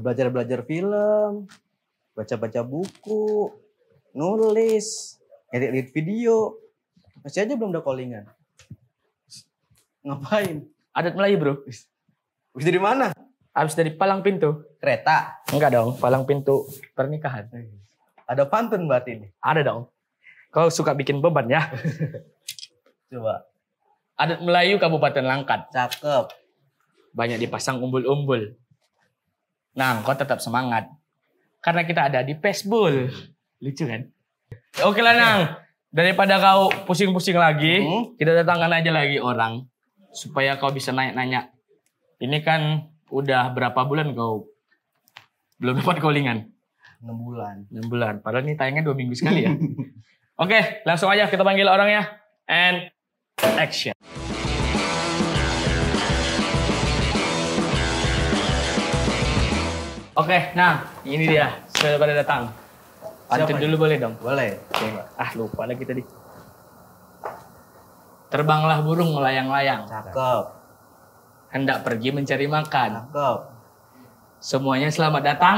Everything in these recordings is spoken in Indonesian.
belajar film, baca-baca buku, nulis, edit video. Masih aja belum ada callingan. Ngapain? Adat Melayu bro. Habis dari mana? Habis dari palang pintu. Kereta. Enggak dong, palang pintu pernikahan. Ada pantun berarti ini. Ada dong. Kau suka bikin beban ya. Coba. Adat Melayu Kabupaten Langkat. Cakep. Banyak dipasang umbul-umbul. Nah, kau tetap semangat. Karena kita ada di Pesbul. Lucu kan? Oke lah Nang. Daripada kau pusing-pusing lagi, kita datangkan aja lagi orang. Supaya kau bisa nanya-nanya. Ini kan udah berapa bulan kau belum dapat callingan? 6 bulan. 6 bulan. Padahal ini tayangnya 2 minggu sekali ya. Oke, langsung aja kita panggil orangnya. And action. Oke, nah ini dia. Sudah pada datang. Pantun dulu boleh dong? Boleh. Coba. Lupa lagi tadi. Terbanglah burung melayang-layang. Cakep. Hendak pergi mencari makan. Cakep. Semuanya selamat datang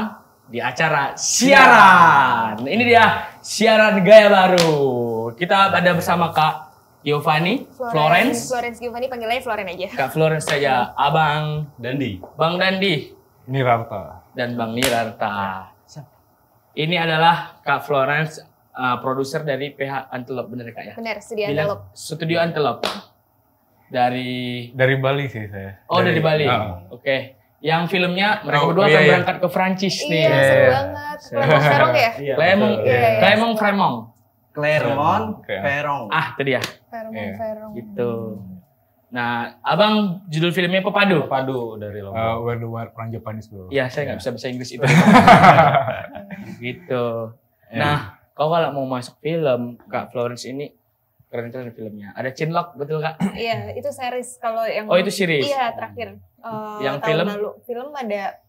di acara siaran. Ini dia siaran gaya baru. Kita ada bersama Kak Giovanni, Florence Giovanni, panggil aja Florence aja. Kak Florence saja, Abang Dandi. Bang Dandi, Nirarta. dan Bang Nirarta. Ini adalah Kak Florence, produser dari PH Antelope, bener Kak ya? Bener, Studio Antelope. Studio Antelope. Dari Bali sih saya. Oh, dari Bali. Oke. Yang filmnya mereka berdua akan berangkat ke Prancis nih. Iya, seru banget. Clermont Ferrand ya? Clermont Ferrand. Clermont Ferrand. Itu dia. Clermont Ferrand. Gitu. Nah, Abang judul filmnya Pepadu. Pepadu dari Lombok. Where the Wild Perang Japanese bro. Iya, saya nggak bisa bahasa Inggris itu. Gitu. Nah, kau kalau mau masuk film, Kak Florence ini keren-keren filmnya. Ada Cinlok, betul Kak? Iya, itu series kalau yang. Oh, itu series. Iya, terakhir. Yang tahun film? lalu. Film ada.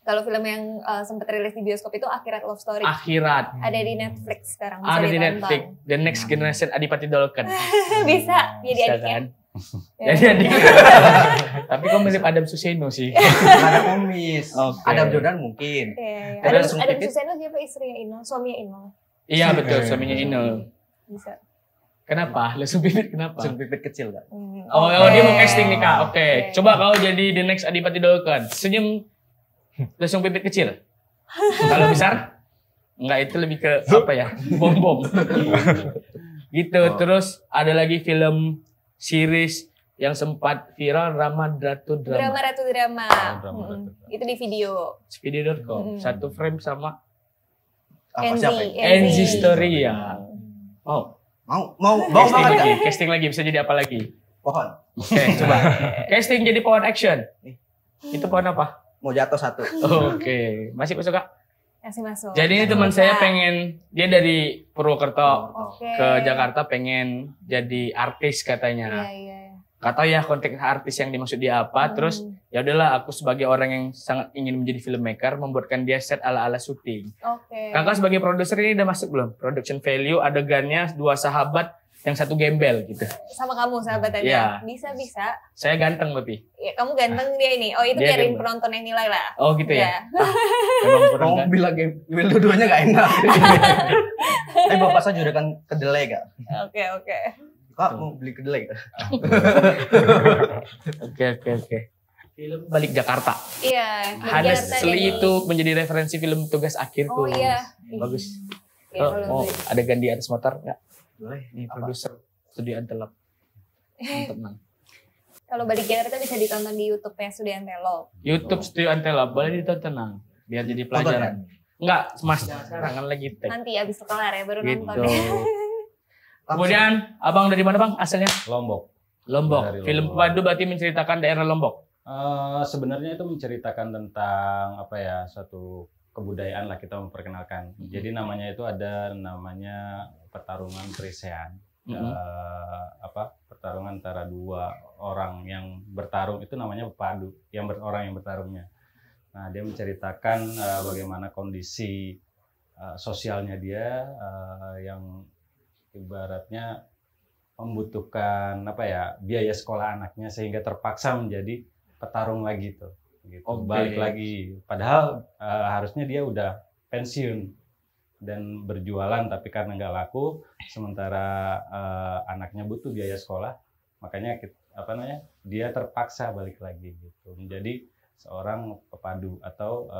Kalau film yang sempat rilis di bioskop itu Akhirat Love Story. Akhirat. Ada di Netflix sekarang. Bisa Ada di ditonton. Netflix. The Next Generation Adipati Dolken. Bisa, jadi Bisa adiknya. kan? Ya. Jadi adik. Tapi kok mirip Adam Suseno sih. Ada Kumis. Oke. Ada Jordan mungkin. Iya. Terus Ada Pipit. Suseno siapa istrinya Inul, suaminya Inul. Iya betul, suaminya Inul. Bisa. Kenapa? Lesung Pipit kenapa? Langsung pipit kecil Kak. Oh, dia mau casting nih Kak. Oke. Coba kau jadi The Next Adipati Dolken. Senyum lesung pipit kecil. Kalau besar? Enggak, itu lebih ke apa ya? Bom-bom. Gitu. Terus ada lagi film series yang sempat viral Ratu Drama. Ratu Drama. Drama. Itu di video. Video.com. Satu frame sama Apa siapa ya? Enzi Storia. Oh, Mau casting banget lagi. Kak? Casting lagi bisa jadi apa lagi? Pohon. Oke, coba. Casting jadi pohon action. Itu pohon apa? Mau jatuh satu. Oke, masih masuk Kak? Kasih masuk. Jadi ini teman saya pengen, dia dari Purwokerto Oke. ke Jakarta pengen jadi artis katanya. Iya. Gak tahu ya konteks artis yang dimaksud dia apa. Terus ya udahlah, aku sebagai orang yang sangat ingin menjadi filmmaker membuatkan dia set ala-ala syuting. Oke. Kakak sebagai produser ini udah masuk belum? Production value adegannya 2 sahabat yang satu gembel gitu. Sama kamu sahabatannya. Iya. Bisa. Saya ganteng tapi. Ya, kamu ganteng dia ini. Oh, itu Dia biarin gembel. penonton yang nilai lah. Oh gitu ya. Iya. Emang kurang Mau kan? bilang gembel dua-duanya gak enak. Tapi bapak saya juga kan kedelai Kak. Oke. Kak mau beli kedelai Kak? Oke. Film Balik Jakarta. Iya. Hannes Jakarta Sli dan- itu menjadi referensi film Tugas Akhirku. Oh iya. Bagus. Iya, kalau Oh, adegan di atas motor enggak? Boleh. Ini produser Studio Antelope. Mantap, Mang. Kalau Balik Jakarta bisa ditonton di YouTube-nya Studio Antelope. YouTube Studio Antelope boleh ditonton, Nang. Biar jadi pelajaran. Enggak, Mas sekarang kan lagi tag. Nanti abis kelar ya baru Gitu. nonton. Kemudian, Abang dari mana, Bang? Asalnya? Lombok. Lombok. Dari Film Lombok. Pepadu berarti menceritakan daerah Lombok. Sebenarnya itu menceritakan tentang apa ya, satu kebudayaan lah, kita memperkenalkan. Jadi namanya itu ada namanya pertarungan perisean. Pertarungan antara 2 orang yang bertarung itu namanya pepadu, orang yang bertarungnya. Nah, dia menceritakan bagaimana kondisi sosialnya dia yang ibaratnya membutuhkan biaya sekolah anaknya sehingga terpaksa menjadi petarung lagi tuh. gitu. Oke. Balik lagi, padahal harusnya dia udah pensiun dan berjualan, tapi karena nggak laku, sementara anaknya butuh biaya sekolah, makanya dia terpaksa balik lagi gitu, menjadi seorang pepadu atau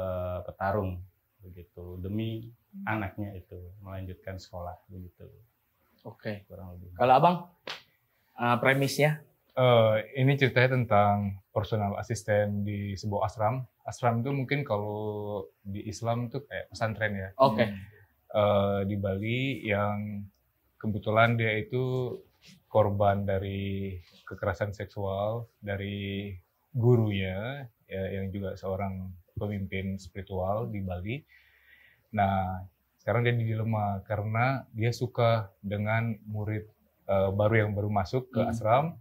petarung begitu demi anaknya itu melanjutkan sekolah begitu. Oke. Kurang lebih. Kalau abang, premisnya? Ini ceritanya tentang personal asisten di sebuah ashram. Ashram itu mungkin kalau di Islam tuh kayak pesantren ya. Oke. Di Bali yang kebetulan dia itu korban dari kekerasan seksual dari gurunya ya, yang juga seorang pemimpin spiritual di Bali. Nah, sekarang dia dilema karena dia suka dengan murid baru yang baru masuk ke ashram,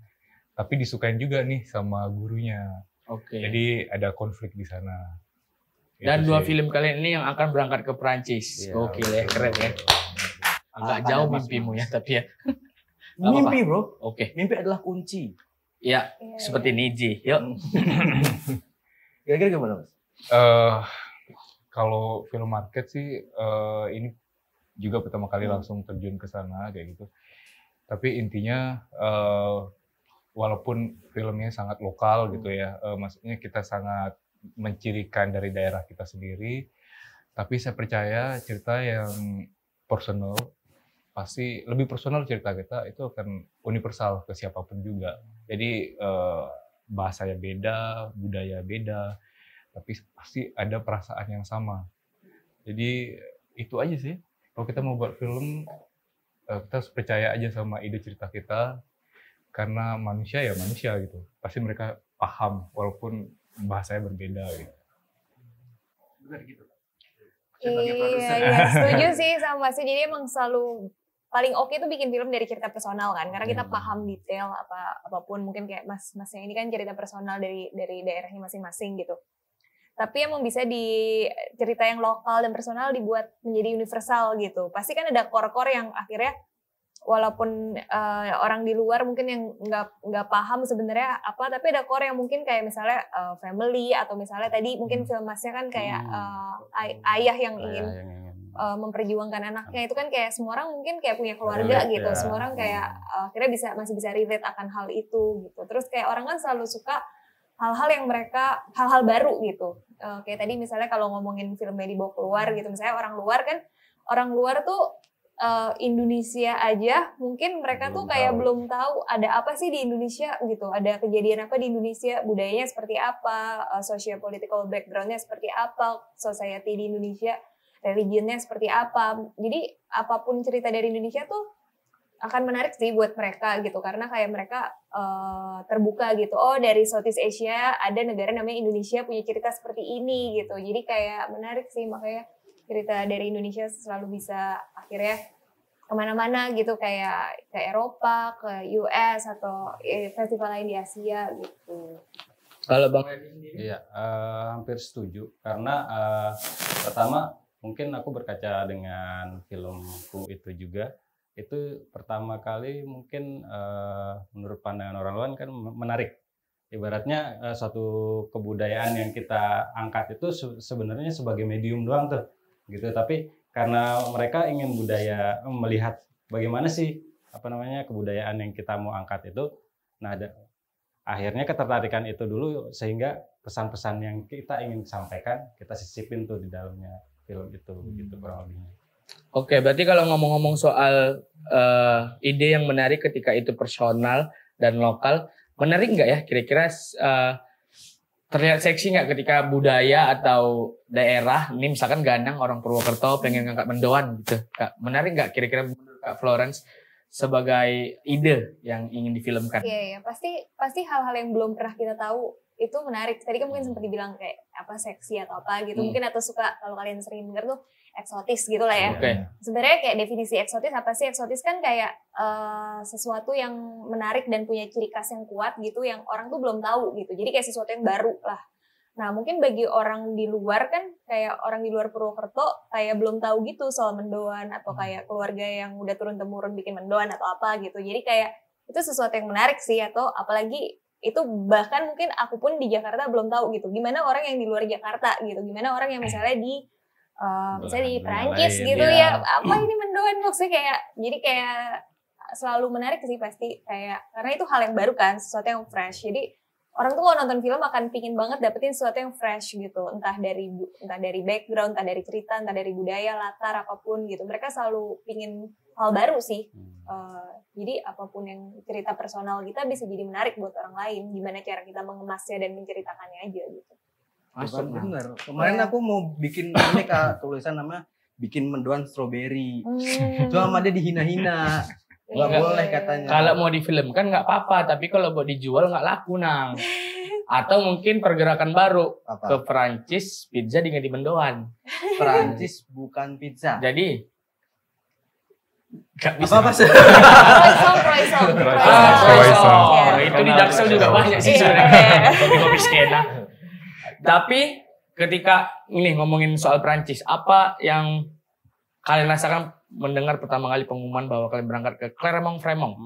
tapi disukain juga nih sama gurunya. Oke. Jadi ada konflik di sana. Dan Itu 2 sih. film kalian ini yang akan berangkat ke Perancis. Iya, Oke ya, keren ya. Agak Ada jauh Mas mimpimu Mas. ya, tapi ya. Mimpi bro, Oke. mimpi adalah kunci. Ya, Iya, seperti Niji. Yuk. Kira-kira gimana Mas? Kalau film market sih ini juga pertama kali langsung terjun ke sana kayak gitu. Tapi intinya walaupun filmnya sangat lokal gitu ya, maksudnya kita sangat mencirikan dari daerah kita sendiri, tapi saya percaya cerita yang personal pasti lebih personal, cerita kita itu akan universal ke siapapun juga. Jadi bahasanya beda, budaya beda, tapi pasti ada perasaan yang sama. Jadi itu aja sih. Kalau kita mau buat film, kita harus percaya aja sama ide cerita kita, karena manusia ya manusia gitu. Pasti mereka paham walaupun bahasanya berbeda gitu. Benar gitu. Iya, setuju sih sama Mas. Jadi emang selalu paling oke tuh bikin film dari cerita personal kan, karena kita paham detail apapun, mungkin kayak masnya ini kan cerita personal dari daerahnya masing-masing gitu. Tapi emang bisa di cerita yang lokal dan personal dibuat menjadi universal gitu. Pasti kan ada core-core yang akhirnya walaupun orang di luar mungkin yang nggak paham sebenarnya apa, tapi ada core yang mungkin kayak misalnya family, atau misalnya tadi mungkin film masnya kan kayak ayah yang ingin memperjuangkan anaknya, itu kan kayak semua orang mungkin kayak punya keluarga gitu, ya. semua orang kayak akhirnya masih bisa relate akan hal itu gitu. Terus kayak orang kan selalu suka hal-hal yang hal-hal baru gitu. Kayak tadi misalnya kalau ngomongin film yang dibawa keluar gitu, misalnya orang luar tuh Indonesia aja mungkin mereka tuh kayak belum tahu ada apa sih di Indonesia gitu, ada kejadian apa di Indonesia, budayanya seperti apa, socio-political backgroundnya seperti apa, society di Indonesia, religionnya seperti apa. Jadi apapun cerita dari Indonesia tuh akan menarik sih buat mereka gitu, karena kayak mereka terbuka gitu. Oh, dari Southeast Asia ada negara namanya Indonesia punya cerita seperti ini gitu. Jadi kayak menarik sih, makanya cerita dari Indonesia selalu bisa akhirnya kemana-mana gitu, kayak ke Eropa, ke US, atau festival lain di Asia gitu. Kalau Bang Edi sendiri? Iya, hampir setuju. Karena pertama mungkin aku berkaca dengan filmku itu juga. Itu pertama kali mungkin menurut pandangan orang luar kan menarik. Ibaratnya suatu kebudayaan yang kita angkat itu sebenarnya sebagai medium doang tuh, gitu. Tapi karena mereka ingin melihat bagaimana sih kebudayaan yang kita mau angkat itu, nah akhirnya ketertarikan itu dulu, sehingga pesan-pesan yang kita ingin sampaikan kita sisipin tuh di dalamnya film itu, gitu kurang lebihnya. Oke, berarti kalau ngomong-ngomong soal ide yang menarik ketika itu personal dan lokal, menarik nggak ya kira-kira terlihat seksi nggak ketika budaya atau daerah, ini misalkan Ganang orang Purwokerto pengen ngangkat mendoan gitu, Kak, menarik nggak kira-kira menurut Kak Florence sebagai ide yang ingin difilmkan? Iya, pasti hal-hal yang belum pernah kita tahu itu menarik. Tadi kan mungkin sempat dibilang kayak apa seksi atau apa gitu, mungkin atau suka, kalau kalian sering denger tuh eksotis gitu lah ya. Oke. Sebenarnya kayak definisi eksotis apa sih? Eksotis kan kayak sesuatu yang menarik dan punya ciri khas yang kuat gitu, yang orang tuh belum tahu gitu. Jadi kayak sesuatu yang baru lah. Nah, mungkin bagi orang di luar kan, kayak orang di luar Purwokerto kayak belum tahu gitu soal mendoan, atau kayak keluarga yang udah turun-temurun bikin mendoan atau apa gitu. Jadi kayak itu sesuatu yang menarik sih, atau apalagi itu bahkan mungkin aku pun di Jakarta belum tahu gitu. Gimana orang yang di luar Jakarta gitu, gimana orang yang misalnya di misalnya di Perancis lain, gitu ya. ya, apa ini mendoan maksudnya kayak, jadi kayak selalu menarik sih pasti kayak, karena itu hal yang baru kan, sesuatu yang fresh. Jadi orang tuh kalau nonton film akan pingin banget dapetin sesuatu yang fresh gitu, entah dari background, entah dari cerita, entah dari budaya, latar apapun gitu. Mereka selalu pingin hal baru sih. Jadi apapun yang cerita personal kita bisa jadi menarik buat orang lain. Gimana cara kita mengemasnya dan menceritakannya aja gitu. Masuk bener. Kemarin aku mau bikin ini Kak, tulisan namanya bikin mendoan strawberry. Cuma dia dihina-hina. Nggak Iya. boleh katanya. Kalau mau difilmkan nggak apa-apa, tapi kalau buat dijual nggak laku Nang. Atau mungkin pergerakan baru Apa? ke Perancis pizza diganti mendoan. Perancis bukan pizza. Jadi nggak bisa. Apa sih? Croissant. Croissant. Iya. Itu di Daksel juga banyak sih Iya. sebenarnya. Kopi skena. Tapi ketika ini ngomongin soal Perancis, apa yang kalian rasakan mendengar pertama kali pengumuman bahwa kalian berangkat ke Clermont-Ferrand?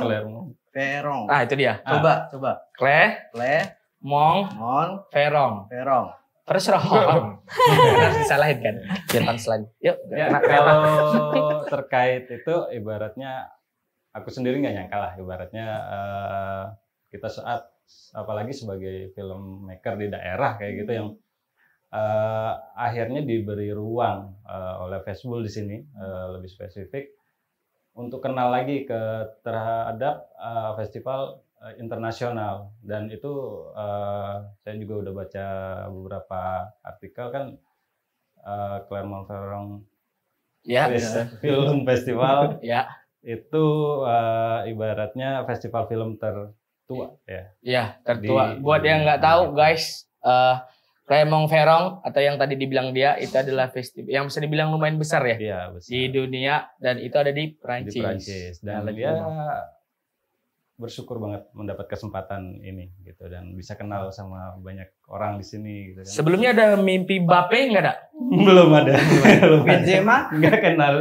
Clermont Ferrand. Ah, itu dia. Coba. Clermont-Ferrand. Ferrand. Terus harus disalahin kan? Biar punchline. Yuk. Ya, kenapa? kalau terkait itu ibaratnya aku sendiri nggak nyangka lah, ibaratnya kita saat apalagi sebagai filmmaker di daerah kayak gitu yang akhirnya diberi ruang oleh Facebook di sini, lebih spesifik untuk kenal lagi terhadap festival internasional. Dan itu saya juga udah baca beberapa artikel kan, Clermont-Ferrand Ya. Film Festival Ya. itu ibaratnya festival film tertua ya. Ya, tertua. Di- Buat yang nggak tahu guys, Clermont-Ferrand atau yang tadi dibilang dia itu adalah festival yang bisa dibilang lumayan besar ya Iya, besar. di dunia, dan itu ada di Di Perancis. Perancis. Dan Nah, lagi dia ngomong. bersyukur banget mendapat kesempatan ini gitu dan bisa kenal sama banyak orang di sini gitu kan. Sebelumnya ada mimpi Bape nggak ada? Belum ada. Benzema? Nggak kenal,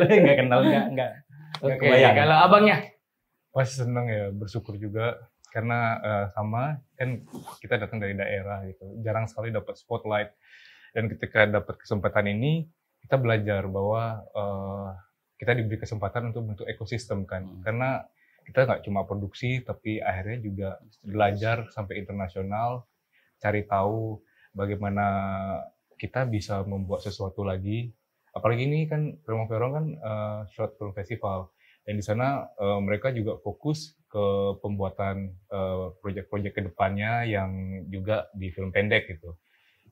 nggak Oke, kebayang. kalau abangnya? Pasti seneng ya, bersyukur juga karena sama kan kita datang dari daerah gitu, jarang sekali dapat spotlight, dan ketika dapat kesempatan ini kita belajar bahwa kita diberi kesempatan untuk bentuk ekosistem kan, karena kita nggak cuma produksi tapi akhirnya juga belajar sampai internasional, cari tahu bagaimana kita bisa membuat sesuatu lagi. Apalagi ini kan Clermont-Ferrand kan short film festival, dan di sana mereka juga fokus ke pembuatan proyek-proyek kedepannya yang juga di film pendek gitu.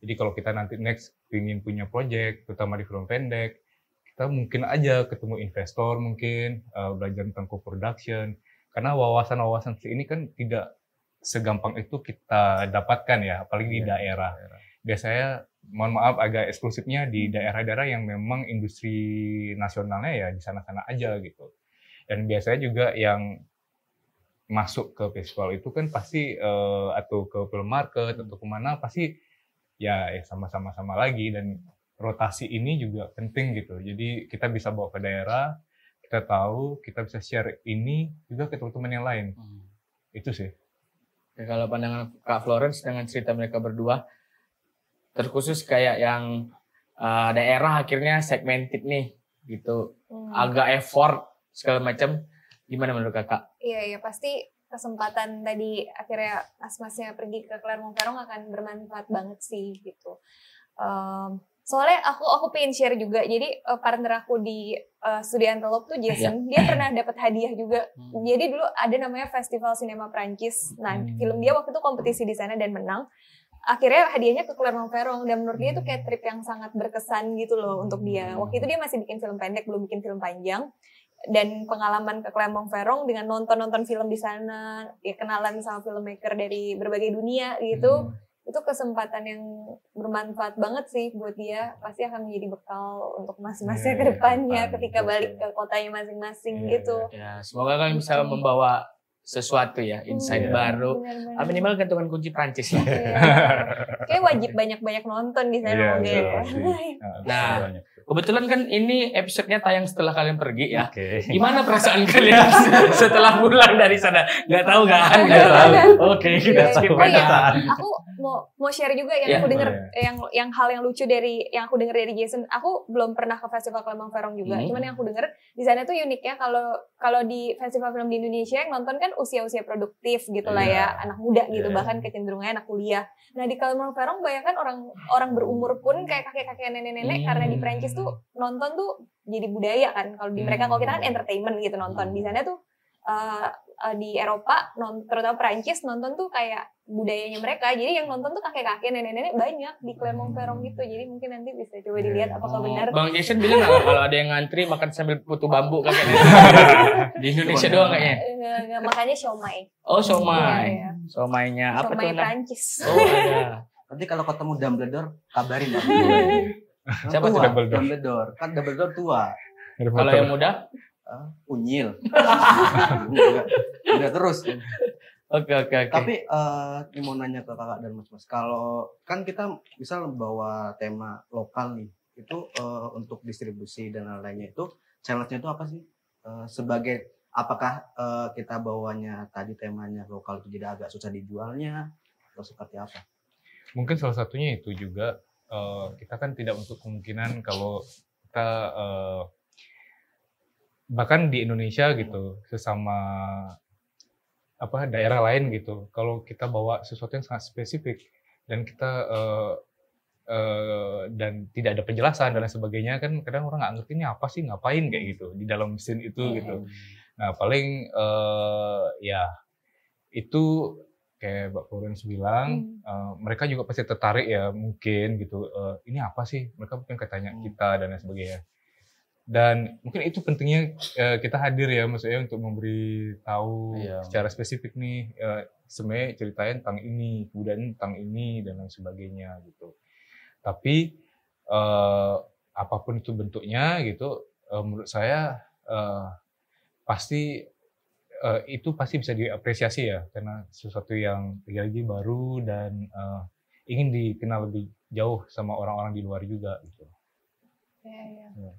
Jadi kalau kita nanti next ingin punya proyek, terutama di film pendek, kita mungkin aja ketemu investor, mungkin belajar tentang co-production, karena wawasan-wawasan ini kan tidak segampang itu kita dapatkan ya, apalagi di daerah. Biasanya, mohon maaf agak eksklusifnya di daerah-daerah yang memang industri nasionalnya ya di sana-sana aja gitu. Dan biasanya juga yang masuk ke festival itu kan pasti atau ke film market atau kemana pasti ya sama-sama lagi, dan rotasi ini juga penting gitu. Jadi kita bisa bawa ke daerah, kita tahu, kita bisa share ini juga ke teman-teman yang lain. Itu sih. Ya, kalau pandangan Kak Florence dengan cerita mereka berdua, terkhusus kayak yang daerah akhirnya segmented nih gitu, agak effort segala macam, gimana menurut Kakak? Iya, pasti kesempatan tadi akhirnya mas-masnya pergi ke Clermont-Ferrand akan bermanfaat banget sih gitu. Soalnya aku pengen share juga. Jadi partner aku di Studi Antelope tuh Jason, dia pernah dapat hadiah juga. Jadi dulu ada namanya Festival Sinema Prancis. Nah, film dia waktu itu kompetisi di sana dan menang. Akhirnya hadiahnya ke Clermont-Ferrand, dan menurut dia itu kayak trip yang sangat berkesan gitu loh untuk dia. Waktu itu dia masih bikin film pendek, belum bikin film panjang. Dan pengalaman ke Clermont-Ferrand dengan nonton film di sana, ya kenalan sama filmmaker dari berbagai dunia gitu, itu kesempatan yang bermanfaat banget sih buat dia. Pasti akan menjadi bekal untuk mas-masnya ke depannya ketika balik ke kotanya masing-masing gitu. Ya, semoga kalian bisa membawa sesuatu ya, insight Iya. baru. Benar-benar. Minimal gantungan kunci Prancis lah. Iya. Kayak wajib banyak-banyak nonton di sana. Iya, Oke. betul. Nah, kebetulan kan ini episode-nya tayang setelah kalian pergi ya. Oke. Gimana perasaan kalian setelah pulang dari sana? Nggak tahu kan? Nggak tahu. Oke, kita Iya. skip Oh iya, aja. aku mau share juga yang Iya. aku denger, Boleh. yang hal yang lucu dari yang aku denger dari Jason. Aku belum pernah ke Festival Kemang Verong juga. Cuman yang aku denger di sana tuh uniknya kalau di festival film di Indonesia yang nonton kan usia-usia produktif gitu lah ya, anak muda gitu, Iya. bahkan kecenderungannya anak kuliah. Nah di Kemang Verong bayangkan orang berumur pun kayak kakek-kakek nenek-nenek, karena di Prancis tuh nonton tuh jadi budaya kan. Kalau di mereka, kalau kita kan entertainment gitu nonton. Di sana tuh di Eropa, terutama Prancis, nonton tuh kayak budayanya mereka. Jadi yang nonton tuh kakek-kakek, nenek-nenek banyak di Clermont-Ferrand gitu. Jadi mungkin nanti bisa coba dilihat apakah benar. Bang Jason bilang nggak kalau ada yang ngantri makan sambil putu bambu kakeknya. Di Indonesia doang kayaknya. Nggak, makanya siomay. Oh, somai. Iya. Somainya apa Siomay tuh? Nak? Prancis. Oh, ada. Nanti kalau ketemu Dumbledore, kabarin ya. Siapa tuh Dumbledore? Dumbledore. Kan Dumbledore tua. Kalau yang muda? Unyil. Udah terus. Oke. Tapi ini mau nanya ke kakak dan mas. Kalau kan kita misal bawa tema lokal nih, itu untuk distribusi dan lain-lainnya itu challenge-nya itu apa sih? Sebagai apakah kita bawanya tadi temanya lokal itu jadi agak susah dijualnya atau seperti apa? Mungkin salah satunya itu juga kita kan tidak untuk kemungkinan kalau kita bahkan di Indonesia gitu sesama daerah lain gitu, kalau kita bawa sesuatu yang sangat spesifik dan kita dan tidak ada penjelasan dan lain sebagainya, kan kadang orang nggak ngerti ini apa sih, ngapain kayak gitu di dalam mesin itu gitu. Nah paling ya itu kayak Mbak Florence bilang, mereka juga pasti tertarik ya mungkin gitu, ini apa sih, mereka mungkin tanya kita dan lain sebagainya. Dan mungkin itu pentingnya kita hadir ya, maksudnya untuk memberi tahu secara spesifik nih, sebenarnya ceritain tentang ini, kebudayaan tentang ini dan lain sebagainya gitu. Tapi apapun itu bentuknya gitu, menurut saya pasti itu pasti bisa diapresiasi ya, karena sesuatu yang lagi baru dan ingin dikenal lebih jauh sama orang-orang di luar juga gitu. Ya. Ya.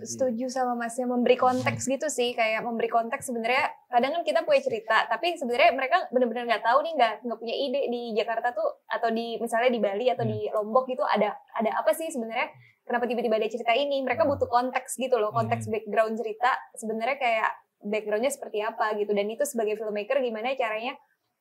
Setuju sama Masnya, memberi konteks gitu sih, kayak memberi konteks sebenarnya. Kadang kan kita punya cerita, tapi sebenarnya mereka benar-benar nggak tahu nih, nggak punya ide di Jakarta tuh, atau di misalnya di Bali atau di Lombok gitu ada apa sih sebenarnya, kenapa tiba-tiba ada cerita ini. Mereka butuh konteks gitu loh, konteks background cerita sebenarnya kayak backgroundnya seperti apa gitu. Dan itu sebagai filmmaker gimana caranya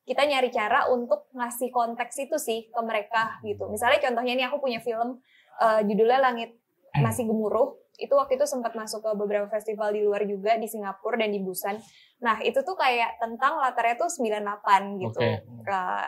kita nyari cara untuk ngasih konteks itu sih ke mereka gitu. Misalnya contohnya nih, aku punya film judulnya Langit Masih Gemuruh. Itu waktu itu sempat masuk ke beberapa festival di luar juga, di Singapura dan di Busan. Nah itu tuh kayak tentang latarnya tuh 98 gitu.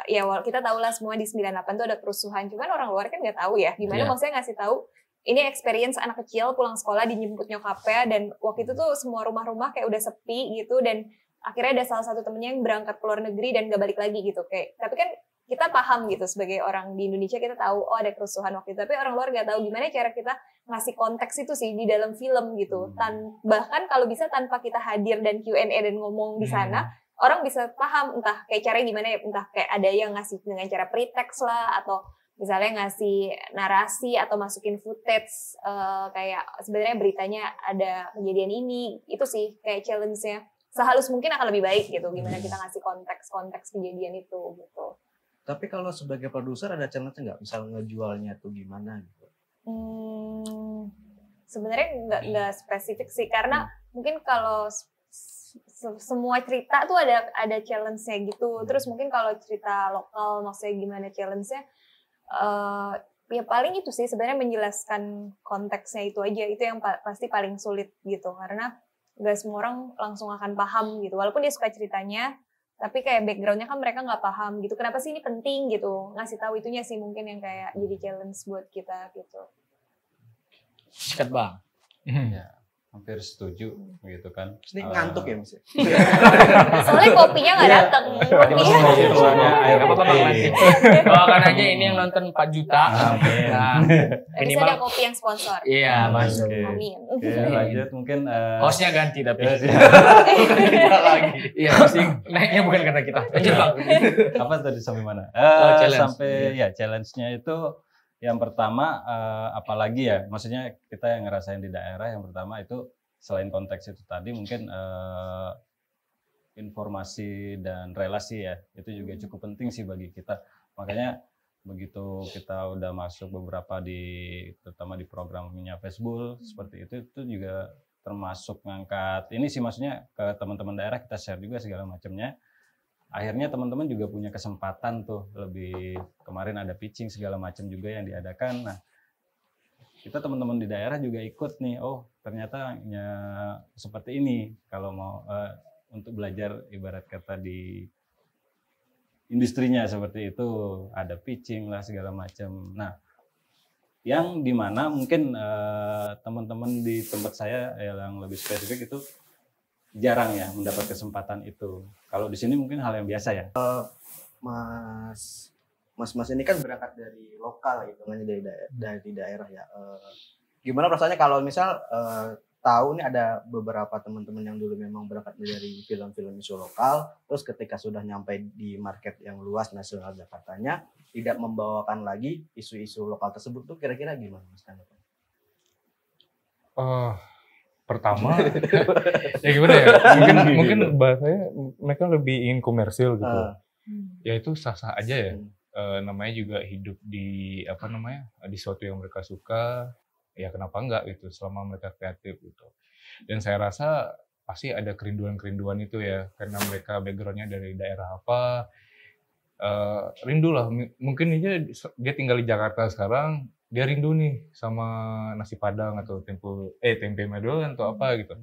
Ya kita tahu lah semua di 98 tuh ada kerusuhan, cuman orang luar kan nggak tahu ya gimana maksudnya ngasih tahu ini experience anak kecil pulang sekolah dijemput nyokapnya, dan waktu itu tuh semua rumah-rumah kayak udah sepi gitu, dan akhirnya ada salah satu temennya yang berangkat ke luar negeri dan gak balik lagi gitu. Kayak tapi kan kita paham gitu sebagai orang di Indonesia, kita tahu ada kerusuhan waktu itu, tapi orang luar nggak tahu gimana cara kita ngasih konteks itu sih di dalam film gitu. Bahkan kalau bisa tanpa kita hadir dan Q&A dan ngomong di sana, orang bisa paham entah kayak caranya gimana ya, entah kayak ada yang ngasih dengan cara pretext lah, atau misalnya ngasih narasi atau masukin footage kayak sebenarnya beritanya ada kejadian ini. Itu sih kayak challenge-nya. Sehalus mungkin akan lebih baik gitu, gimana kita ngasih konteks kejadian itu gitu. Tapi kalau sebagai produser ada challenge nggak? Misal ngejualnya tuh gimana gitu? Sebenarnya nggak spesifik sih, karena mungkin kalau semua cerita tuh ada challenge-nya gitu. Terus mungkin kalau cerita lokal maksudnya gimana challenge-nya, ya paling itu sih sebenarnya menjelaskan konteksnya itu aja. Itu yang pasti paling sulit gitu, karena nggak semua orang langsung akan paham gitu. Walaupun dia suka ceritanya, tapi kayak background-nya kan mereka nggak paham gitu. Kenapa sih ini penting gitu? Ngasih tahu itunya sih mungkin yang kayak jadi challenge buat kita gitu. Sikat Bang. Ya. hampir setuju gitu kan. Ini ngantuk ya Mas? Soalnya kopinya nggak datang. Soalnya air Gak apa-apa Bang, nanti. Doakan aja ini yang nonton 4 juta. Amin. Nah, Bisa ada minimal. kopi yang sponsor. Iya, Mas. Oke. Amin. Oke, lanjut mungkin Hostnya ganti tapi. Kita lagi. Iya, pasti naiknya bukan karena kita. Lanjut Bang. apa tadi sampai mana? Challenge. Sampai ya challenge-nya itu yang pertama apalagi ya, maksudnya kita yang ngerasain di daerah yang pertama itu selain konteks itu tadi mungkin informasi dan relasi ya, itu juga cukup penting sih bagi kita. Makanya begitu kita udah masuk beberapa terutama di programnya Facebook seperti itu juga termasuk ngangkat ini sih, maksudnya ke teman-teman daerah kita share juga segala macamnya. Akhirnya teman-teman juga punya kesempatan tuh lebih, kemarin ada pitching segala macam juga yang diadakan. Nah, kita teman-teman di daerah juga ikut nih, oh ternyata seperti ini kalau mau untuk belajar ibarat kata di industrinya seperti itu, ada pitching lah segala macam. Nah, yang dimana mungkin teman-teman di tempat saya yang lebih spesifik itu jarang ya mendapat kesempatan itu. Kalau di sini mungkin hal yang biasa ya. Mas ini kan berangkat dari lokal gitu, hanya dari daerah ya. Gimana perasaannya kalau misal tahu nih ada beberapa teman-teman yang dulu memang berangkat dari film-film isu lokal, terus ketika sudah nyampe di market yang luas nasional Jakartanya, tidak membawakan lagi isu-isu lokal tersebut tuh kira-kira gimana Mas? Pertama, ya gimana ya? Mungkin bahasanya mereka lebih ingin komersil gitu. Ya itu sah-sah aja ya. Namanya juga hidup di di sesuatu yang mereka suka. Ya kenapa enggak gitu, selama mereka kreatif gitu. Dan saya rasa pasti ada kerinduan-kerinduan itu ya, karena mereka backgroundnya dari daerah apa. Rindu lah, mungkin aja dia tinggal di Jakarta sekarang, dia rindu nih sama nasi padang atau tempe Medan atau apa gitu.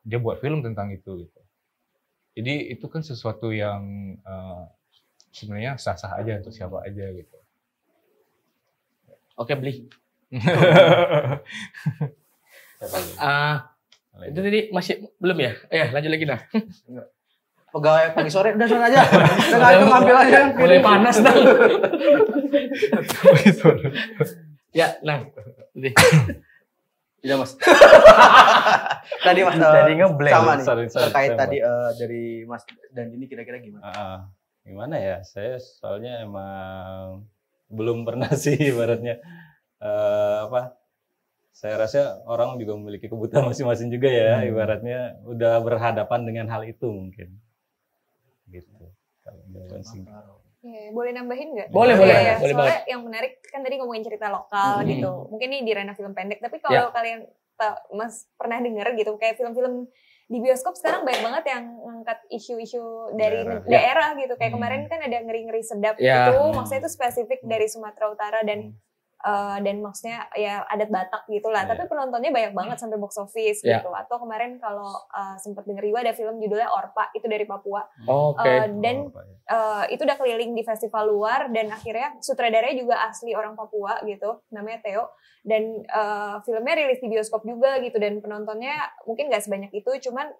Dia buat film tentang itu gitu. Jadi itu kan sesuatu yang sebenarnya sah-sah aja untuk siapa aja gitu. Oke, beli. Itu tadi masih belum ya? Lanjut lagi dah. Pegawai pagi sore udah sana aja. Udah ngambil aja. Mulai panas dah. Ya, nah. Tidak Mas. Tadi Mas ngeblank. sama nih. Sorry, Terkait saya tadi dari Mas dan ini kira-kira gimana? Gimana ya? Saya soalnya emang belum pernah sih ibaratnya saya rasa orang juga memiliki kebutuhan masing-masing juga ya, ibaratnya udah berhadapan dengan hal itu mungkin. Gitu. Boleh nambahin nggak? Boleh Soalnya banget. yang menarik kan tadi ngomongin cerita lokal gitu. Mungkin ini di ranah film pendek. Tapi kalau kalian Mas pernah dengar gitu, kayak film-film di bioskop sekarang banyak banget yang ngangkat isu-isu dari daerah gitu. Kayak kemarin kan ada Ngeri-Ngeri Sedap gitu. Maksudnya itu spesifik dari Sumatera Utara dan maksudnya ya adat Batak gitulah. Tapi penontonnya banyak banget sampai box office gitu. Atau kemarin kalau sempat denger juga ada film judulnya Orpa, itu dari Papua. Dan itu udah keliling di festival luar dan akhirnya sutradaranya juga asli orang Papua gitu, namanya Theo. Dan filmnya rilis di bioskop juga gitu, dan penontonnya mungkin gak sebanyak itu, cuman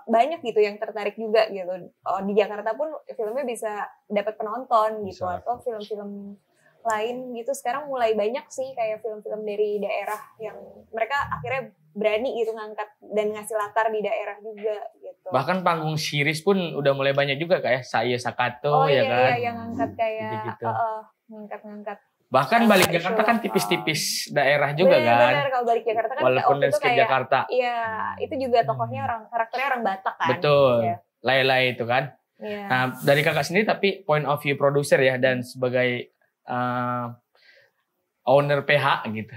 banyak gitu yang tertarik juga gitu. Di Jakarta pun filmnya bisa dapat penonton gitu. Atau film-film lain gitu sekarang mulai banyak sih kayak film-film dari daerah yang mereka akhirnya berani gitu ngangkat dan ngasih latar di daerah juga gitu. Bahkan panggung series pun udah mulai banyak juga kayak Saya Sakato ya kan. Iya, yang ngangkat kayak gitu. ngangkat. Bahkan balik Jakarta kan tipis-tipis daerah juga kan. Benar, kalau balik Jakarta kan walaupun landscape Jakarta. Iya, itu juga tokohnya karakternya orang Batak kan. Betul. Ya. Lay-lay itu kan. Iya. Nah, dari kakak sendiri tapi point of view producer ya dan sebagai owner PH gitu.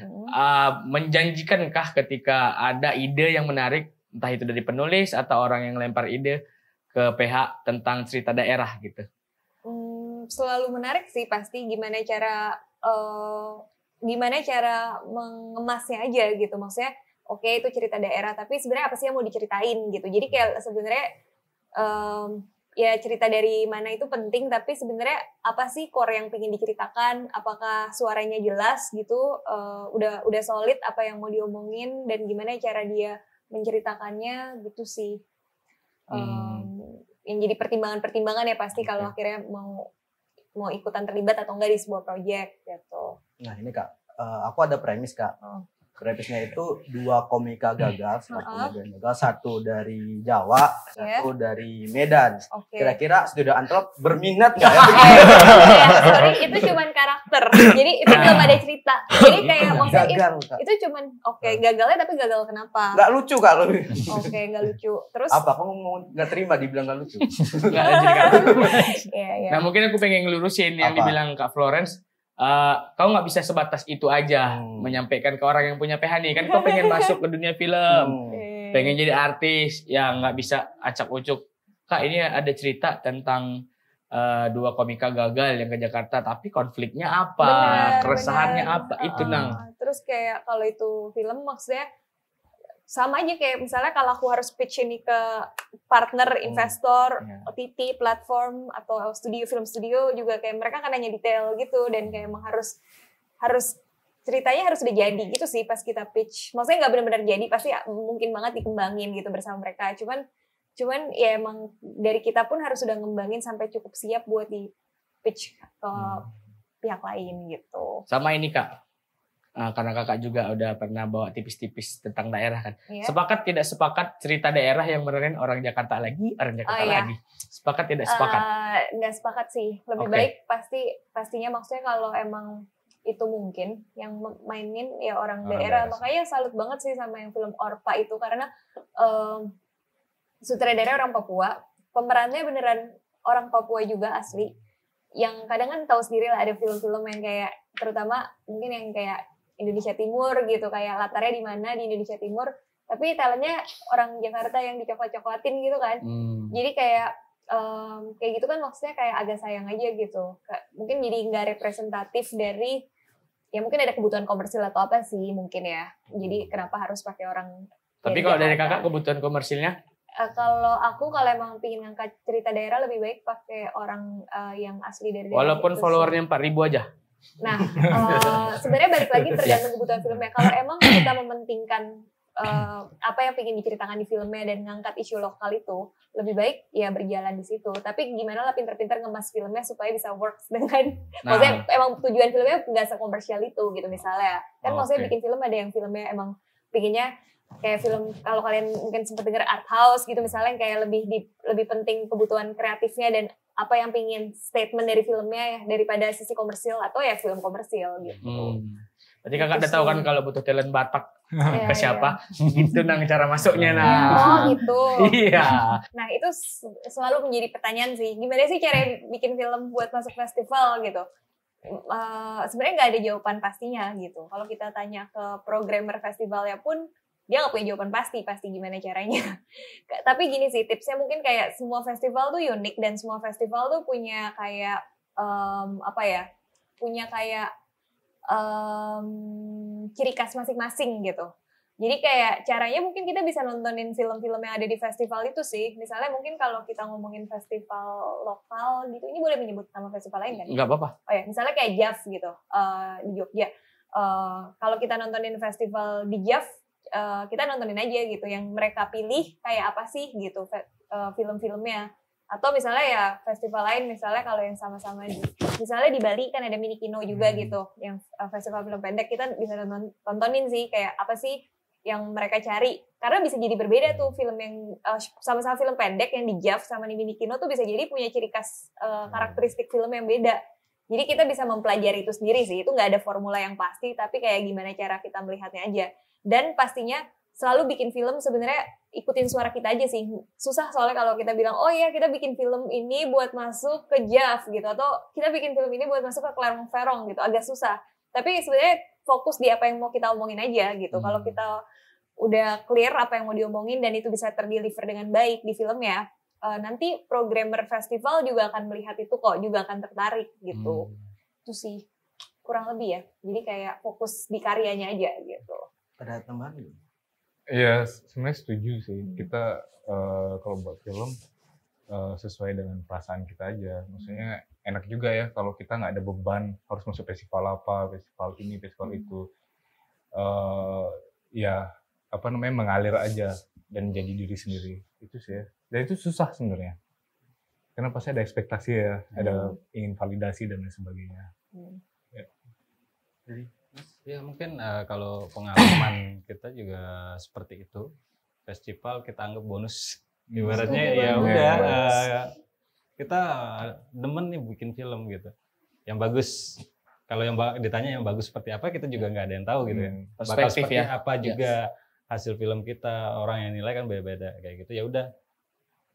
Menjanjikankah ketika ada ide yang menarik, entah itu dari penulis atau orang yang lempar ide ke PH tentang cerita daerah gitu? Selalu menarik sih pasti, gimana cara mengemasnya aja gitu. Maksudnya oke, itu cerita daerah tapi sebenarnya apa sih yang mau diceritain gitu. Jadi kayak sebenarnya ya cerita dari mana itu penting, tapi sebenarnya apa sih core yang pengen diceritakan, apakah suaranya jelas gitu, udah solid apa yang mau diomongin dan gimana cara dia menceritakannya gitu sih. Yang jadi pertimbangan ya pasti kalau akhirnya mau ikutan terlibat atau enggak di sebuah proyek gitu. Nah ini Kak, aku ada premis Kak. Premisnya itu 2 komika gagal, satu dari Jawa, satu dari Medan. Kira-kira Studio Antrop berminat nggak ya? Sorry, itu cuman karakter, jadi itu belum ada cerita. Jadi kayak maksudnya gagal, itu cuman gagalnya, tapi gagal kenapa? Nggak lucu Kak lo. Nggak lucu. Terus apa? Kamu mau nggak terima dibilang nggak lucu? Nah mungkin aku pengen ngelurusin yang dibilang Kak Florence. Kau nggak bisa sebatas itu aja menyampaikan ke orang yang punya PH nih, kan kau pengen masuk ke dunia film, pengen jadi artis, ya nggak bisa acak-ucuk. Kak ini ada cerita tentang 2 komika gagal yang ke Jakarta, tapi konfliknya apa, keresahannya apa, itu Nang. Terus kayak kalau itu film maksudnya sama aja kayak misalnya kalau aku harus pitch ini ke partner, investor, OTT, platform atau film studio juga kayak mereka kan nanya detail gitu dan kayak emang harus ceritanya harus udah jadi gitu sih pas kita pitch. Maksudnya nggak benar-benar jadi, pasti mungkin banget dikembangin gitu bersama mereka. Cuman ya emang dari kita pun harus udah ngembangin sampai cukup siap buat di pitch ke pihak lain gitu. Sama ini Kak. Karena kakak juga udah pernah bawa tipis-tipis tentang daerah kan. Sepakat tidak sepakat cerita daerah yang benerin orang Jakarta lagi, orang Jakarta lagi. Sepakat tidak sepakat? Nggak sepakat sih. Lebih baik pastinya maksudnya kalau emang itu mungkin yang mainin ya orang daerah. Makanya salut banget sih sama yang film Orpa itu karena sutradara orang Papua, pemerannya beneran orang Papua juga asli. Yang kadang kan tahu sendiri lah ada film-film yang kayak terutama mungkin yang kayak Indonesia Timur gitu, kayak latarnya di mana di Indonesia Timur, tapi talentnya orang Jakarta yang dicoklat-coklatin gitu kan. Jadi kayak gitu kan maksudnya kayak agak sayang aja gitu. Mungkin jadi nggak representatif dari ya mungkin ada kebutuhan komersil atau apa sih mungkin ya. Jadi kenapa harus pakai orang? Tapi kalau dari kakak kebutuhan komersilnya? Kalau emang pingin ngangkat cerita daerah lebih baik pakai orang yang asli dari daerah. Walaupun followernya 4.000 aja. Nah, sebenarnya balik lagi tergantung kebutuhan filmnya. Kalau emang kita mementingkan apa yang ingin diceritakan di filmnya dan ngangkat isu lokal itu, lebih baik ya berjalan di situ. Tapi gimana lah pinter-pinter ngemas filmnya supaya bisa works dengan, maksudnya emang tujuan filmnya nggak sekomersial itu gitu misalnya. Kan maksudnya bikin film ada yang filmnya emang pinginnya kayak film, kalau kalian mungkin sempat dengar art house gitu misalnya, kayak lebih penting kebutuhan kreatifnya dan apa yang pingin statement dari filmnya ya daripada sisi komersil atau ya film komersil gitu. Berarti kakak udah tahu kan kalau butuh talent Batak ke siapa? Gitu Nang cara masuknya Nang. Oh gitu. Iya. Nah itu selalu menjadi pertanyaan sih. Gimana sih cara bikin film buat masuk festival gitu? Sebenarnya nggak ada jawaban pastinya gitu. Kalau kita tanya ke programmer festivalnya pun dia nggak punya jawaban pasti gimana caranya. Tapi gini sih tipsnya, mungkin kayak semua festival tuh unik dan semua festival tuh punya kayak punya kayak ciri khas masing-masing gitu. Jadi kayak caranya mungkin kita bisa nontonin film-film yang ada di festival itu sih. Misalnya mungkin kalau kita ngomongin festival lokal gitu, ini boleh menyebut nama festival lain kan? Nggak apa-apa. Oh ya, misalnya kayak JAF gitu di Jogja. Kalau kita nontonin festival di JAF, kita nontonin aja gitu yang mereka pilih kayak apa sih gitu film-filmnya. Atau misalnya ya festival lain, misalnya kalau yang sama-sama misalnya di Bali kan ada Mini Kino juga gitu, yang festival film pendek, kita bisa tontonin sih kayak apa sih yang mereka cari, karena bisa jadi berbeda tuh film yang sama-sama film pendek yang di JAF sama di Mini Kino tuh bisa jadi punya ciri khas karakteristik film yang beda. Jadi kita bisa mempelajari itu sendiri sih, itu nggak ada formula yang pasti, tapi kayak gimana cara kita melihatnya aja. Dan pastinya selalu bikin film sebenarnya ikutin suara kita aja sih. Susah soalnya kalau kita bilang, oh iya kita bikin film ini buat masuk ke JAF gitu, atau kita bikin film ini buat masuk ke Clermont-Ferrand gitu, agak susah. Tapi sebenarnya fokus di apa yang mau kita omongin aja gitu. Kalau kita udah clear apa yang mau diomongin dan itu bisa terdeliver dengan baik di filmnya, nanti programmer festival juga akan melihat itu kok, juga akan tertarik gitu. Itu sih kurang lebih ya. Jadi kayak fokus di karyanya aja gitu. Ada tambahan? Iya, sebenarnya setuju sih. Kita kalau buat film sesuai dengan perasaan kita aja. Maksudnya enak juga ya kalau kita nggak ada beban harus masuk festival apa, festival ini, festival itu. Ya apa namanya, mengalir aja dan jadi diri sendiri. Itu sih ya. Dan itu susah sebenarnya. Karena pasti ada ekspektasi ya, ada ingin validasi dan lain sebagainya. Ya. Jadi Ya mungkin kalau pengalaman kita juga seperti itu. Festival kita anggap bonus. Ibaratnya ya udah kita demen nih bikin film gitu. Yang bagus. Kalau yang ditanya yang bagus seperti apa, kita juga nggak ada yang tahu gitu ya. Bakal Perspektif seperti ya. apa juga hasil film kita, orang yang nilai kan beda-beda kayak gitu. Ya udah,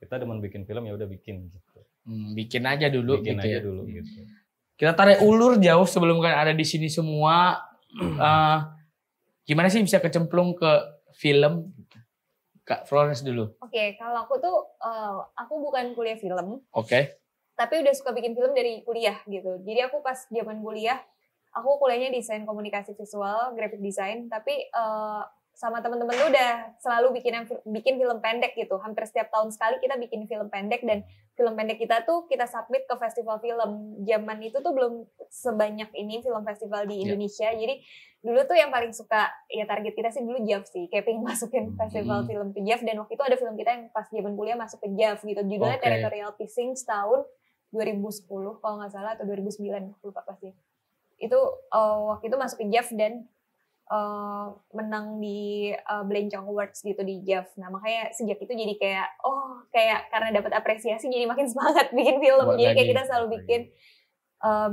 kita demen bikin film ya udah bikin gitu. Bikin aja dulu Bikin gitu aja ya. dulu gitu. Kita tarik ulur jauh sebelum kan ada di sini semua. Gimana sih bisa kecemplung ke film? Kak Florence dulu. Oke, kalau aku tuh aku bukan kuliah film, Oke. tapi udah suka bikin film dari kuliah gitu. Jadi aku pas zaman kuliah, aku kuliahnya desain komunikasi visual, graphic design, tapi sama temen-temen tuh udah selalu bikin film pendek gitu. Hampir setiap tahun sekali kita bikin film pendek, dan film pendek kita tuh kita submit ke festival film. Zaman itu tuh belum sebanyak ini film festival di Indonesia. Jadi dulu tuh yang paling suka, ya target kita sih dulu JAV sih. Kayak pengen masukin festival film ke JAV, dan waktu itu ada film kita yang pas zaman kuliah masuk ke JAV gitu. Judulnya Territorial Pissing tahun 2010 kalau nggak salah, atau 2009, lupa pasti. Itu waktu itu masuk ke JAV dan menang di Belencong Awards gitu di JAV. Nah makanya sejak itu jadi kayak karena dapat apresiasi jadi makin semangat bikin film. Jadi kayak kita selalu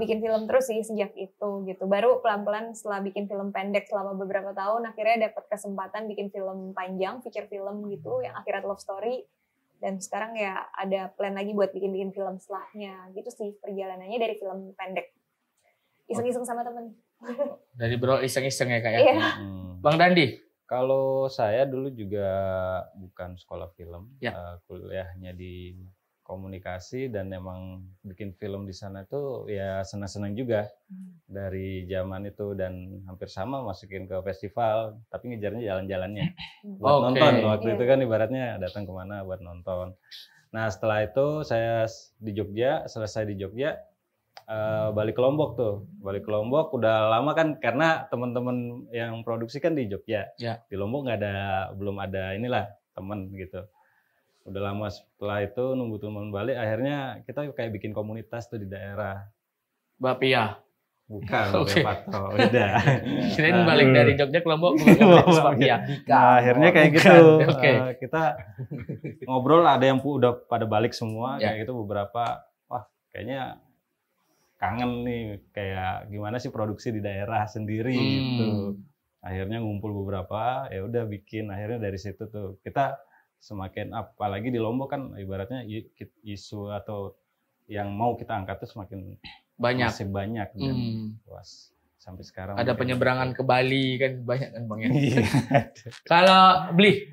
bikin film terus sih sejak itu gitu. Baru pelan-pelan setelah bikin film pendek selama beberapa tahun, akhirnya dapat kesempatan bikin film panjang, feature film gitu yang Akhirat Love Story. Dan sekarang ya ada plan lagi buat bikin film setelahnya. Gitu sih perjalanannya dari film pendek. Iseng-iseng sama temen. Dari bro iseng-iseng ya Kak ya. Iya. Bang Dandi. Kalau saya dulu juga bukan sekolah film, Ya. kuliahnya di komunikasi, dan emang bikin film di sana tuh ya senang-senang juga dari zaman itu, dan hampir sama masukin ke festival, tapi ngejarnya jalan-jalannya buat nonton. Waktu itu kan ibaratnya datang kemana buat nonton. Nah setelah itu saya di Jogja, selesai di Jogja, balik ke Lombok tuh. Balik ke Lombok udah lama kan, karena teman-teman yang produksi kan di Jogja. Ya. Di Lombok belum ada inilah teman gitu. Udah lama setelah itu nunggu teman balik, akhirnya kita kayak bikin komunitas tuh di daerah. Bapia. Bukan, Patro, beda. Kirain balik dari Jogja ke Lombok komunitas Bapia. Nah, akhirnya kayak gitu. Oke. Kita ngobrol, ada yang udah pada balik semua kayak gitu, beberapa. Wah, kayaknya kangen nih, kayak gimana sih produksi di daerah sendiri gitu. Akhirnya ngumpul beberapa, ya udah bikin. Akhirnya dari situ tuh kita semakin, apalagi di Lombok kan ibaratnya isu atau yang mau kita angkat tuh semakin banyak. Masih banyak dan luas sampai sekarang. Ada penyeberangan ke Bali kan banyak kan Bang ya. Iya. Kalau Bli,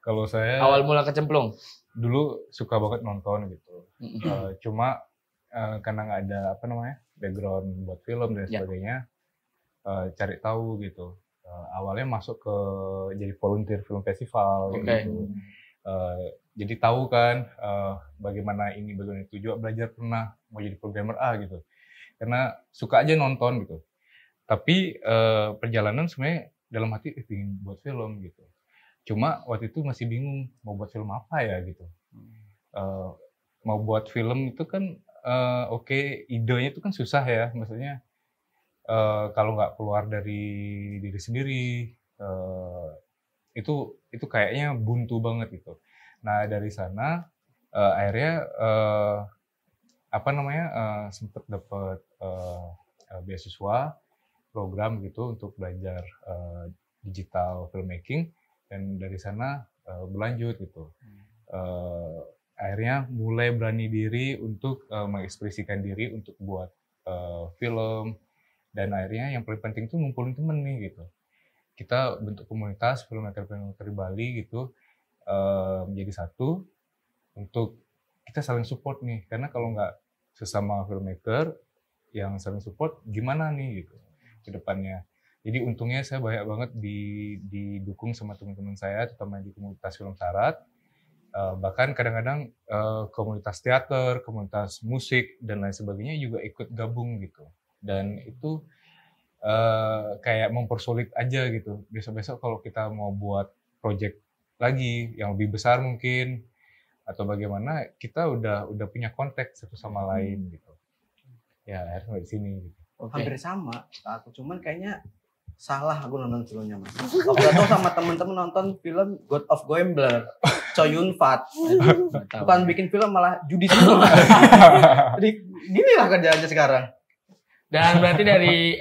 Kalau saya awal mula kecemplung. dulu suka banget nonton gitu. Cuma karena nggak ada background buat film dan sebagainya, cari tahu gitu. Awalnya masuk ke jadi volunteer film festival gitu. Jadi tahu kan bagaimana itu, juga belajar pernah mau jadi programmer gitu. Karena suka aja nonton gitu. Tapi perjalanan sebenarnya dalam hati ingin buat film gitu. Cuma waktu itu masih bingung mau buat film apa ya gitu. Mau buat film itu kan idenya itu kan susah ya, maksudnya kalau nggak keluar dari diri sendiri itu kayaknya buntu banget gitu. Nah dari sana akhirnya sempat dapat beasiswa program gitu untuk belajar digital filmmaking, dan dari sana berlanjut gitu. Akhirnya mulai berani diri untuk mengekspresikan diri untuk buat film, dan akhirnya yang paling penting tuh ngumpulin temen nih gitu. Kita bentuk komunitas filmmaker di Bali gitu, menjadi satu untuk kita saling support nih, karena kalau nggak sesama filmmaker yang saling support gimana nih gitu ke depannya. Jadi untungnya saya banyak banget didukung sama teman-teman saya, terutama di komunitas film syarat. Bahkan kadang-kadang komunitas teater, komunitas musik dan lain sebagainya juga ikut gabung gitu. Dan itu kayak mempersulit aja gitu. Besok-besok kalau kita mau buat project lagi yang lebih besar mungkin atau bagaimana, kita udah punya kontak satu sama lain gitu. Ya akhirnya di sini gitu. Hampir sama aku, cuman kayaknya salah aku nonton filmnya Mas. Aku gak tahu sama temen-temen nonton film God of Gambler, Choi Yun Fat. Bukan bikin film malah judi semua. Jadi ginilah kerjaannya sekarang. Dan berarti dari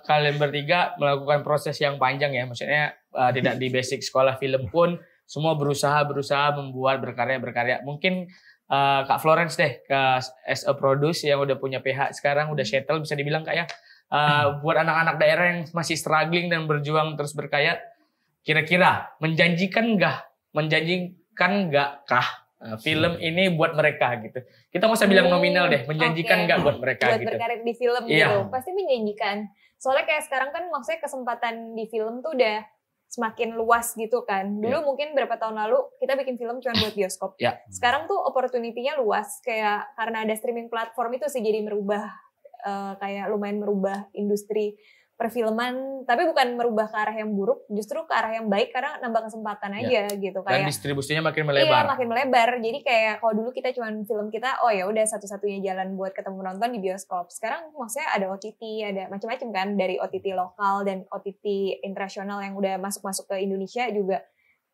kalian bertiga melakukan proses yang panjang ya, maksudnya tidak di basic sekolah film pun semua berusaha membuat berkarya. Mungkin Kak Florence deh, as a produce yang udah punya PH sekarang, udah settle bisa dibilang Kak ya. Buat anak-anak daerah yang masih struggling dan berjuang terus berkarya, kira-kira menjanjikan nggak kah film ini buat mereka gitu? Kita nggak usah bilang nominal deh, menjanjikan nggak buat mereka buat gitu? berkarir di film Iya. gitu, pasti menjanjikan. Soalnya kayak sekarang kan maksudnya kesempatan di film tuh udah semakin luas gitu kan. Dulu mungkin berapa tahun lalu kita bikin film cuma buat bioskop. Ya. Sekarang tuh opportunity-nya luas, kayak karena ada streaming platform itu sih jadi merubah kayak lumayan merubah industri perfilman, tapi bukan merubah ke arah yang buruk, justru ke arah yang baik karena nambah kesempatan aja gitu. Dan Kayak distribusinya makin iya, melebar. makin melebar. Jadi kayak kalau dulu kita cuman film kita, oh ya udah satu-satunya jalan buat ketemu penonton di bioskop. Sekarang maksudnya ada OTT, ada macam-macam kan, dari OTT lokal dan OTT internasional yang udah masuk-masuk ke Indonesia juga.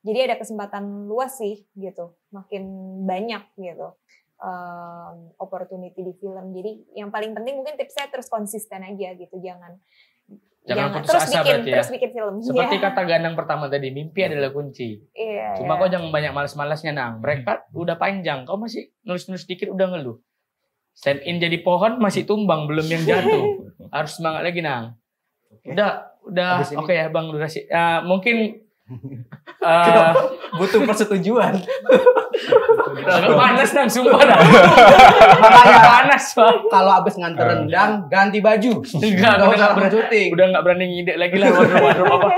Jadi ada kesempatan luas sih gitu, makin banyak gitu opportunity di film. Jadi yang paling penting mungkin tipsnya terus konsisten aja gitu, jangan Jangan putus terus asa berarti ya. terus bikin film. Seperti Iya. kata Ganang pertama tadi, mimpi adalah kunci. Iya, Cuma iya. kau jangan banyak malas-malasnya Nang. Mereka udah panjang, kau masih nulis-nulis dikit udah ngeluh. Stand in jadi pohon masih tumbang, belum yang jatuh. Harus semangat lagi Nang. Udah Habis ini- oke ya Bang durasi. Mungkin Butuh persetujuan. agak panas Nang, sumpah dah. Makanya Panas Bang. kalau abis nganter rendang ganti baju. Enggak, Nggak usah udah langsung syuting. Udah nggak berani ngide lagi lah wardrobe apa.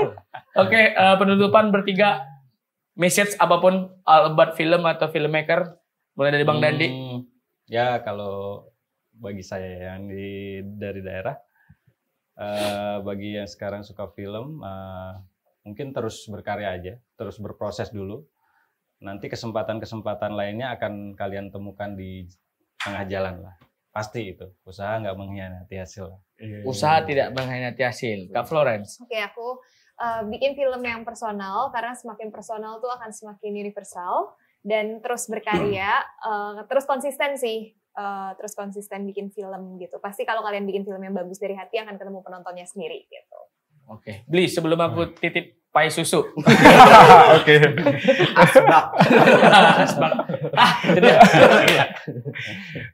Oke, penutupan bertiga, message apapun about film atau filmmaker, mulai dari Bang Dandi. Ya kalau bagi saya yang dari daerah, bagi yang sekarang suka film, mungkin terus berkarya aja, terus berproses dulu. Nanti kesempatan-kesempatan lainnya akan kalian temukan di tengah jalan lah. Pasti itu, usaha nggak mengkhianati hasil. Usaha tidak mengkhianati hasil. Kak Florence. Oke, aku bikin film yang personal karena semakin personal tuh akan semakin universal dan terus berkarya, terus konsisten sih, terus konsisten bikin film gitu. Pasti kalau kalian bikin film yang bagus dari hati akan ketemu penontonnya sendiri gitu. Oke. Beli sebelum aku titip pai susu. Oke. Asbak. Itu dia.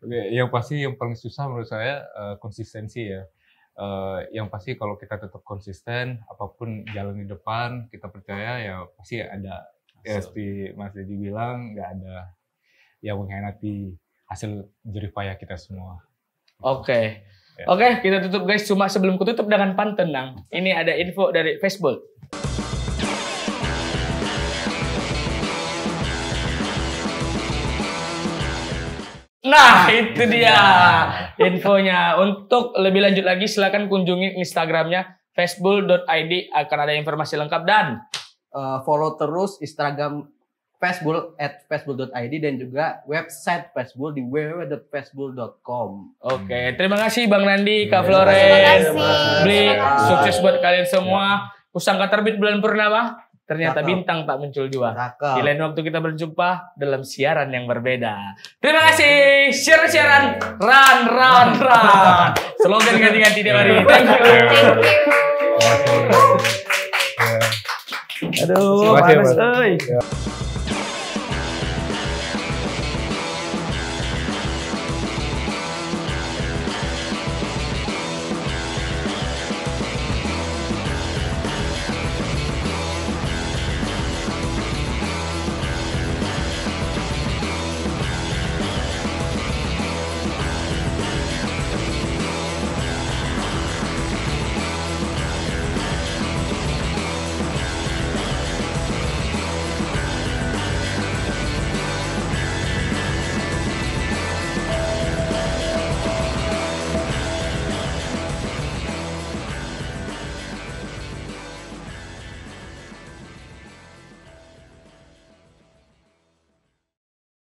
Oke, yang pasti yang paling susah menurut saya konsistensi ya. Yang pasti kalau kita tetap konsisten, apapun jalan di depan, kita percaya ya pasti ada. Ya, seperti Mas Dedi bilang, nggak ada yang mengkhianati hasil jerih payah kita semua. Oke. Ya. Oke, kita tutup guys. Cuma sebelum kututup dengan pantun, Nang. Ini ada info dari Facebook. Nah, itu dia infonya. Untuk lebih lanjut lagi, silakan kunjungi Instagramnya facebook.id, akan ada informasi lengkap dan Follow terus Instagram Facebook @facebook.id dan juga website Facebook di www.facebook.com. oke. Terima kasih Bang Nandi, Kak Terima Florence, kasih. Beli, Terima kasih. sukses buat kalian semua. Kusangka terbit bulan purnama, ternyata Cakep. bintang tak muncul jua. Cakep. Di lain waktu kita berjumpa dalam siaran yang berbeda. Terima kasih. Siaran, run. Slogan ganti-ganti tiap hari. Thank you. Thank you. Aduh, Terima kasih, panas, Bang. euy.